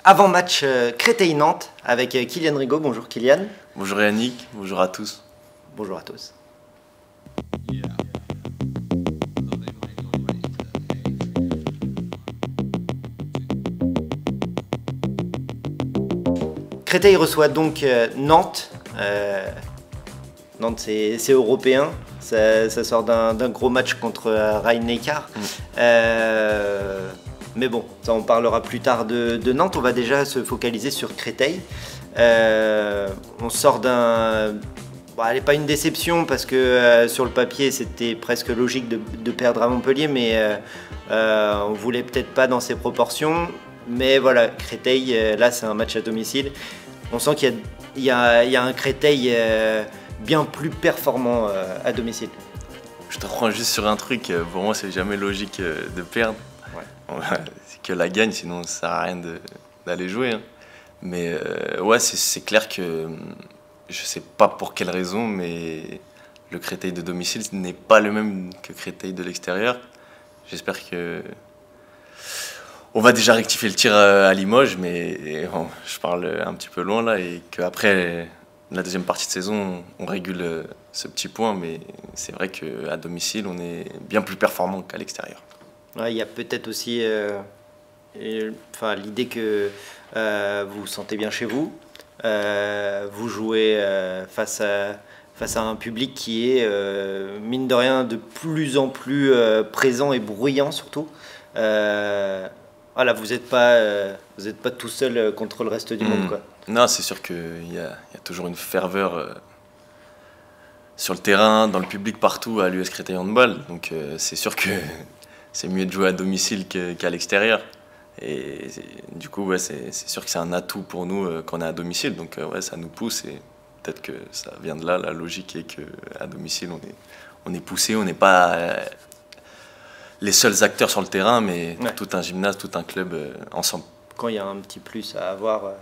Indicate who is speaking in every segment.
Speaker 1: Avant-match Créteil-Nantes avec Kylian Rigaud. Bonjour Kylian.
Speaker 2: Bonjour Yannick, bonjour à tous.
Speaker 1: Bonjour à tous. Créteil reçoit donc Nantes. Nantes c'est européen. Ça sort d'un gros match contre Rhein-Neckar. Mais bon, ça on parlera plus tard de Nantes. On va déjà se focaliser sur Créteil. On sort d'un... Bon, elle n'est pas une déception parce que sur le papier c'était presque logique de perdre à Montpellier, mais on voulait peut-être pas dans ces proportions. Mais voilà, Créteil, là c'est un match à domicile. On sent qu'il y a un Créteil bien plus performant à domicile.
Speaker 2: Je te reprends juste sur un truc, pour moi c'est jamais logique de perdre. Ouais. C'est que la gagne, sinon ça sert à rien d'aller jouer. Hein. Mais ouais, c'est clair que je sais pas pour quelle raison, mais le Créteil de domicile n'est pas le même que Créteil de l'extérieur. J'espère que on va déjà rectifier le tir à Limoges, mais bon, je parle un petit peu loin là, et qu'après la deuxième partie de saison, on régule ce petit point, mais c'est vrai qu'à domicile, on est bien plus performant qu'à l'extérieur.
Speaker 1: Ouais, il y a peut-être aussi l'idée que vous vous sentez bien chez vous. Vous jouez face à un public qui est, mine de rien, de plus en plus présent et bruyant surtout. Voilà, vous n'êtes pas tout seul contre le reste du monde, quoi.
Speaker 2: Non, c'est sûr qu'il y a toujours une ferveur sur le terrain, dans le public, partout à l'US Créteil Handball. Donc c'est sûr que c'est mieux de jouer à domicile qu'à l'extérieur. Et du coup, ouais, c'est sûr que c'est un atout pour nous quand on est à domicile. Donc ouais, ça nous pousse et peut-être que ça vient de là. La logique est qu'à domicile, on est poussé, on n'est pas les seuls acteurs sur le terrain, mais ouais, tout un gymnase, tout un club ensemble.
Speaker 1: Quand il y a un petit plus à avoir,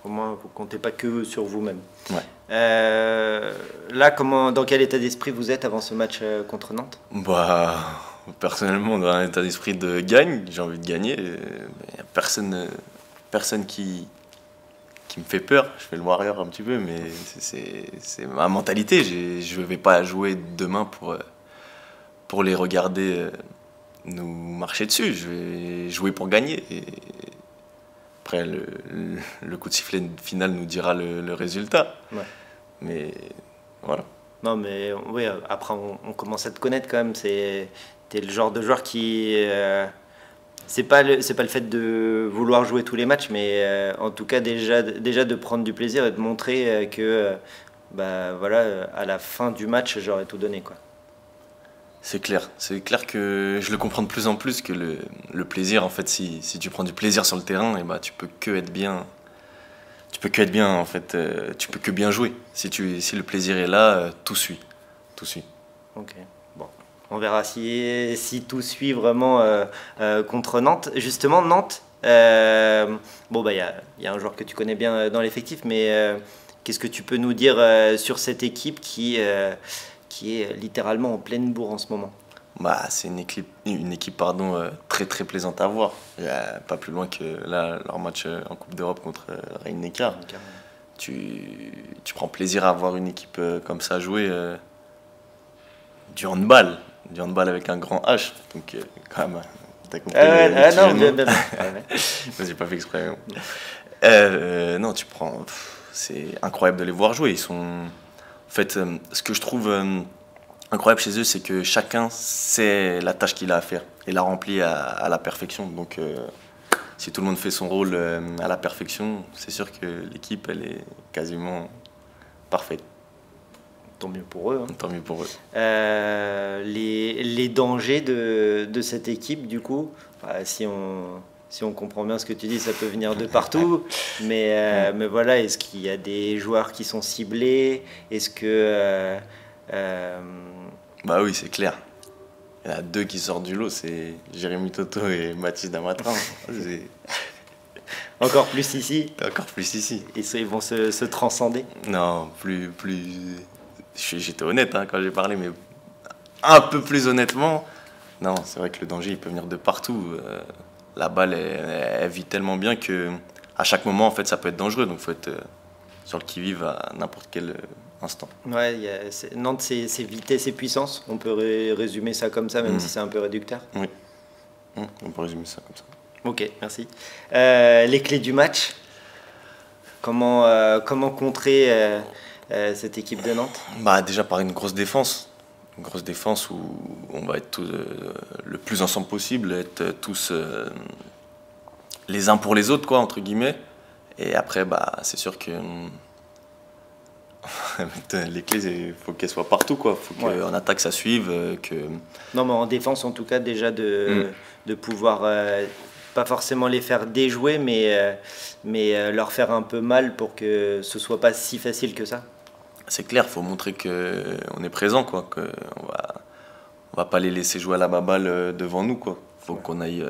Speaker 1: au moins vous ne comptez pas que sur vous-même.
Speaker 2: Ouais.
Speaker 1: Là, dans quel état d'esprit vous êtes avant ce match contre Nantes?
Speaker 2: Bah, personnellement, dans un état d'esprit de gagne, j'ai envie de gagner. Il n'y a personne qui me fait peur. Je fais le warrior un petit peu, mais c'est ma mentalité. Je ne vais pas jouer demain pour les regarder nous marcher dessus. Je vais jouer pour gagner. Et après, le coup de sifflet final nous dira le résultat. Ouais. Mais voilà.
Speaker 1: Non, mais oui, après, on commence à te connaître quand même. T'es le genre de joueur qui... c'est pas le fait de vouloir jouer tous les matchs, mais en tout cas, déjà de prendre du plaisir et de montrer que, bah, voilà, à la fin du match, j'aurais tout donné, quoi.
Speaker 2: C'est clair que je le comprends de plus en plus que le plaisir, en fait, si tu prends du plaisir sur le terrain, et bah, tu peux que être bien. Tu peux que être bien, en fait, tu peux que bien jouer. Si le plaisir est là, tout suit. Tout suit.
Speaker 1: Ok, bon. On verra si tout suit vraiment contre Nantes. Justement, Nantes, bon, bah, y a un joueur que tu connais bien dans l'effectif, mais qu'est-ce que tu peux nous dire sur cette équipe qui est littéralement en pleine bourre en ce moment?
Speaker 2: Bah, c'est une équipe très très plaisante à voir. Il n'y a pas plus loin que là, leur match en Coupe d'Europe contre Rhein-Neckar. Tu prends plaisir à voir une équipe comme ça jouer du handball avec un grand H. Donc quand même, t'as compris. J'ai pas fait exprès. Non, c'est incroyable de les voir jouer. Ils sont, en fait, ce que je trouve incroyable chez eux, c'est que chacun sait la tâche qu'il a à faire et la remplit à la perfection. Donc, si tout le monde fait son rôle à la perfection, c'est sûr que l'équipe, elle est quasiment parfaite.
Speaker 1: Tant mieux pour eux. Hein.
Speaker 2: Tant mieux pour eux.
Speaker 1: Les dangers de cette équipe, du coup, si on comprend bien ce que tu dis, ça peut venir de partout. Mais voilà, est-ce qu'il y a des joueurs qui sont ciblés? Est-ce que...
Speaker 2: Bah oui, c'est clair. Il y en a deux qui sortent du lot, c'est Jérémy Toto et Mathis Damatran.
Speaker 1: Encore plus ici.
Speaker 2: Encore plus ici.
Speaker 1: Et ils vont se transcender.
Speaker 2: Non, plus. J'étais honnête hein, quand j'ai parlé, mais un peu plus honnêtement. Non, c'est vrai que le danger, il peut venir de partout. La balle, elle vit tellement bien que à chaque moment, en fait, ça peut être dangereux. Donc, il faut être sur le qui-vive à n'importe quel instant.
Speaker 1: Ouais, Nantes, c'est vitesse et puissance. On peut résumer ça comme ça, même si c'est un peu réducteur.
Speaker 2: Oui, on peut résumer ça comme ça.
Speaker 1: Ok, merci. Les clés du match, comment contrer cette équipe de Nantes?
Speaker 2: Déjà par une grosse défense. Une grosse défense où on va être le plus ensemble possible, être tous les uns pour les autres, quoi, entre guillemets. Et après, c'est sûr que les clés, il faut qu'elles soient partout, quoi. Faut qu'en attaque, ça suive.
Speaker 1: Non, mais en défense, en tout cas, déjà de pouvoir, pas forcément les faire déjouer, mais leur faire un peu mal pour que ce soit pas si facile que ça.
Speaker 2: C'est clair, il faut montrer qu'on est présent, quoi. On va pas les laisser jouer à la baballe devant nous, quoi. Faut qu'on aille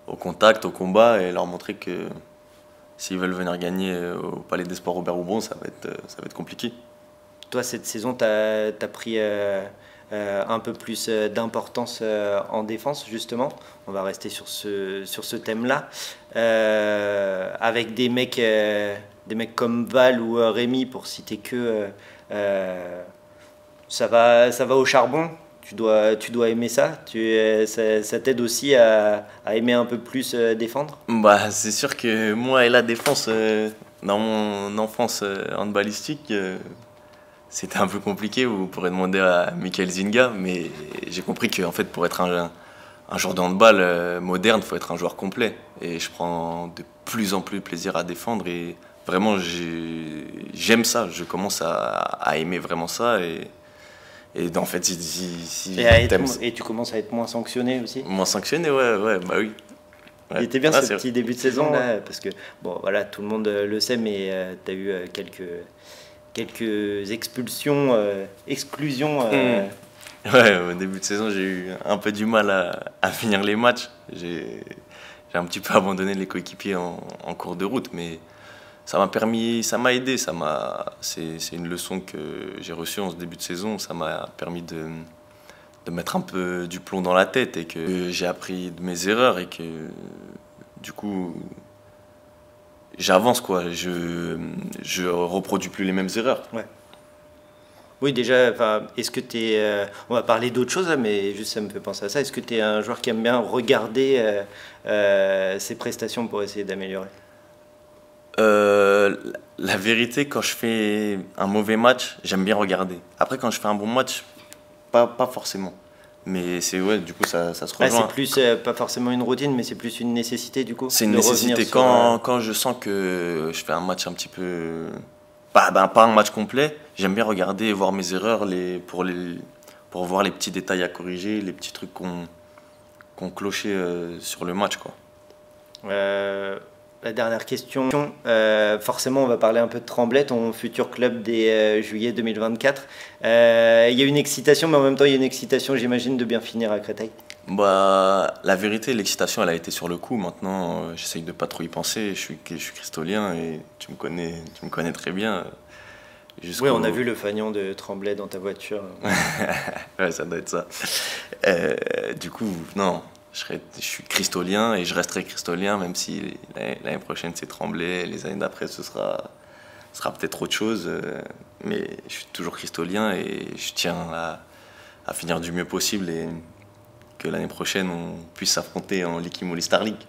Speaker 2: au contact, au combat, et leur montrer que s'ils veulent venir gagner au Palais des Sports Robert Houbron, ça va être compliqué.
Speaker 1: Toi, cette saison, tu as pris un peu plus d'importance en défense, justement. On va rester sur ce thème-là. Avec des mecs comme Val ou Rémi, pour citer que, ça va au charbon. Tu dois aimer ça. Ça t'aide aussi à aimer un peu plus défendre?
Speaker 2: C'est sûr que moi et la défense, dans mon enfance handballistique, c'était un peu compliqué. Vous pourrez demander à Michael Zinga, mais j'ai compris que en fait, pour être un joueur de handball moderne, il faut être un joueur complet. Et je prends de plus en plus plaisir à défendre. Et vraiment, j'aime ça. Je commence à aimer vraiment ça. Et en fait,
Speaker 1: et tu commences à être moins sanctionné aussi?
Speaker 2: Moins sanctionné, ouais, oui.
Speaker 1: Il était bien ce petit début de saison là, parce que bon, voilà, tout le monde le sait, mais tu as eu quelques expulsions, exclusions.
Speaker 2: Ouais, au début de saison, j'ai eu un peu du mal à finir les matchs. J'ai un petit peu abandonné les coéquipiers en cours de route, mais ça m'a aidé. C'est une leçon que j'ai reçue en ce début de saison. Ça m'a permis de mettre un peu du plomb dans la tête et que j'ai appris de mes erreurs et que du coup j'avance, quoi. Je reproduis plus les mêmes erreurs.
Speaker 1: Ouais. Oui, déjà, est-ce que tu es... on va parler d'autre chose, mais juste ça me fait penser à ça. Est-ce que tu es un joueur qui aime bien regarder ses prestations pour essayer d'améliorer?
Speaker 2: La vérité, quand je fais un mauvais match, j'aime bien regarder. Après, quand je fais un bon match, pas forcément. Mais du coup, ça se rejoint.
Speaker 1: C'est plus, pas forcément une routine, mais c'est plus une nécessité, du coup.
Speaker 2: C'est une nécessité. Quand je sens que je fais un match un petit peu... pas un match complet, j'aime bien regarder et voir mes erreurs pour voir les petits détails à corriger, les petits trucs qu'on clochait sur le match, quoi.
Speaker 1: La dernière question, forcément on va parler un peu de Tremblay, ton futur club dès juillet 2024. Il y a une excitation, mais en même temps il y a une excitation, j'imagine, de bien finir à Créteil.
Speaker 2: La vérité, l'excitation elle a été sur le coup. Maintenant j'essaye de pas trop y penser. Je suis cristolien et tu me connais très bien.
Speaker 1: Oui, on a vu le fanion de Tremblay dans ta voiture.
Speaker 2: Ouais, ça doit être ça. Du coup, non. Je suis cristolien et je resterai cristolien, même si l'année prochaine c'est Tremblay, les années d'après ce sera peut-être autre chose. Mais je suis toujours cristolien et je tiens à finir du mieux possible et que l'année prochaine on puisse s'affronter en Ligue Imoli Star League.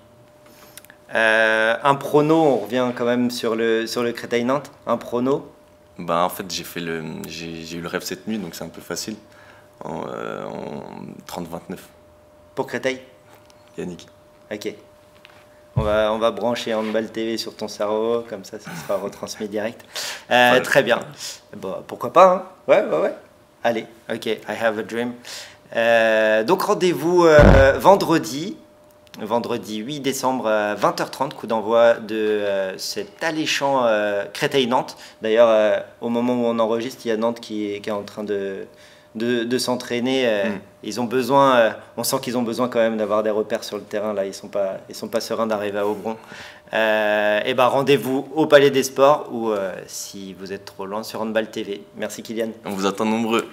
Speaker 1: Un prono, on revient quand même sur le Créteil-Nantes. Un prono?
Speaker 2: En fait j'ai eu le rêve cette nuit, donc c'est un peu facile. En 30-29.
Speaker 1: Pour Créteil?
Speaker 2: Yannick.
Speaker 1: Ok. On va brancher Handball TV sur ton cerveau, comme ça sera retransmis direct. Très bien. Bon, pourquoi pas, hein? Ouais. Allez, ok, I have a dream. Donc rendez-vous vendredi 8 décembre à 20h30, coup d'envoi de cet alléchant Créteil-Nantes. D'ailleurs, au moment où on enregistre, il y a Nantes qui est en train de s'entraîner. Ils ont besoin, on sent qu'ils ont besoin quand même d'avoir des repères sur le terrain. Là, ils sont pas sereins d'arriver à Aubron. Et rendez-vous au Palais des Sports ou si vous êtes trop loin sur Handball TV. Merci Kylian.
Speaker 2: On vous attend nombreux.